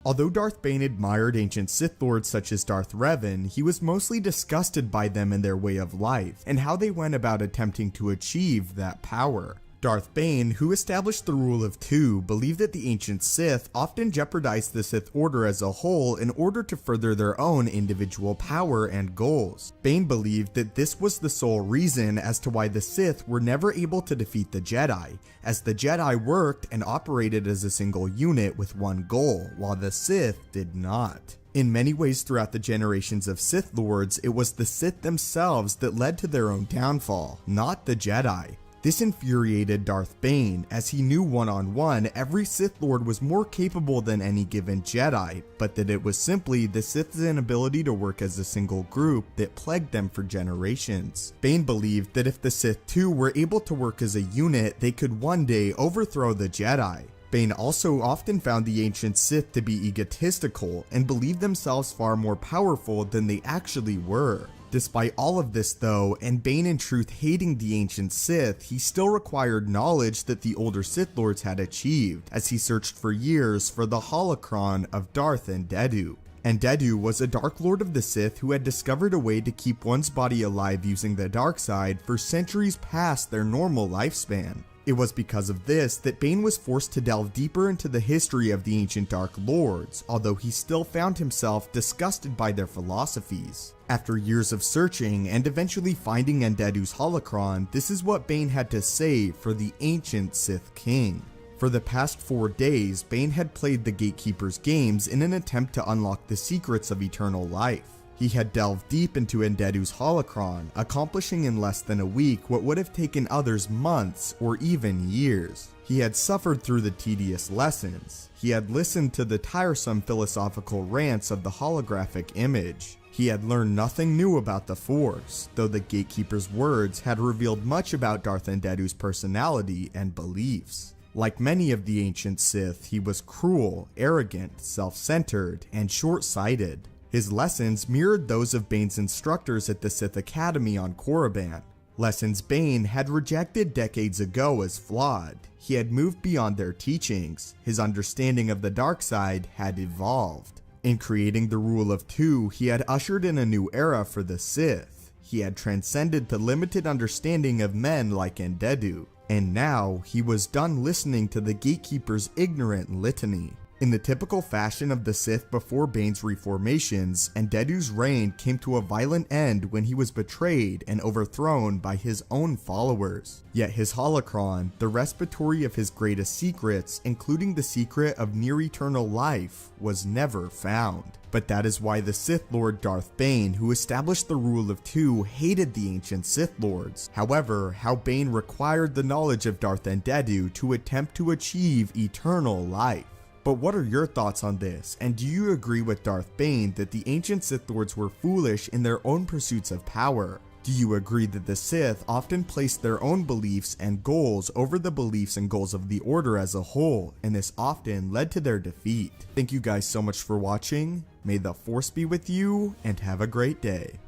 Although Darth Bane admired ancient Sith Lords such as Darth Revan, he was mostly disgusted by them and their way of life, and how they went about attempting to achieve that power. Darth Bane, who established the rule of two, believed that the ancient Sith often jeopardized the Sith Order as a whole in order to further their own individual power and goals. Bane believed that this was the sole reason as to why the Sith were never able to defeat the Jedi, as the Jedi worked and operated as a single unit with one goal, while the Sith did not. In many ways throughout the generations of Sith Lords, it was the Sith themselves that led to their own downfall, not the Jedi. This infuriated Darth Bane, as he knew one-on-one every Sith Lord was more capable than any given Jedi, but that it was simply the Sith's inability to work as a single group that plagued them for generations. Bane believed that if the Sith too were able to work as a unit, they could one day overthrow the Jedi. Bane also often found the ancient Sith to be egotistical and believed themselves far more powerful than they actually were. Despite all of this though, and Bane in truth hating the ancient Sith, he still required knowledge that the older Sith Lords had achieved, as he searched for years for the holocron of Darth Endedu. Endedu was a Dark Lord of the Sith who had discovered a way to keep one's body alive using the dark side for centuries past their normal lifespan. It was because of this that Bane was forced to delve deeper into the history of the ancient Dark Lords, although he still found himself disgusted by their philosophies. After years of searching and eventually finding Endedu's holocron, this is what Bane had to say for the ancient Sith King. For the past 4 days, Bane had played the Gatekeeper's games in an attempt to unlock the secrets of eternal life. He had delved deep into Endedu's holocron, accomplishing in less than a week what would have taken others months or even years. He had suffered through the tedious lessons. He had listened to the tiresome philosophical rants of the holographic image. He had learned nothing new about the Force, though the Gatekeeper's words had revealed much about Darth Endedu's personality and beliefs. Like many of the ancient Sith, he was cruel, arrogant, self-centered, and short-sighted. His lessons mirrored those of Bane's instructors at the Sith Academy on Korriban. Lessons Bane had rejected decades ago as flawed. He had moved beyond their teachings. His understanding of the dark side had evolved. In creating the Rule of Two, he had ushered in a new era for the Sith. He had transcended the limited understanding of men like Endedu. And now, he was done listening to the Gatekeeper's ignorant litany. In the typical fashion of the Sith before Bane's reformations, Endedu's reign came to a violent end when he was betrayed and overthrown by his own followers. Yet his holocron, the respiratory of his greatest secrets, including the secret of near-eternal life, was never found. But that is why the Sith Lord Darth Bane, who established the Rule of Two, hated the ancient Sith Lords. However, how Bane required the knowledge of Darth Endedu to attempt to achieve eternal life. But what are your thoughts on this, and do you agree with Darth Bane that the ancient Sith Lords were foolish in their own pursuits of power? Do you agree that the Sith often placed their own beliefs and goals over the beliefs and goals of the Order as a whole, and this often led to their defeat? Thank you guys so much for watching, may the Force be with you, and have a great day.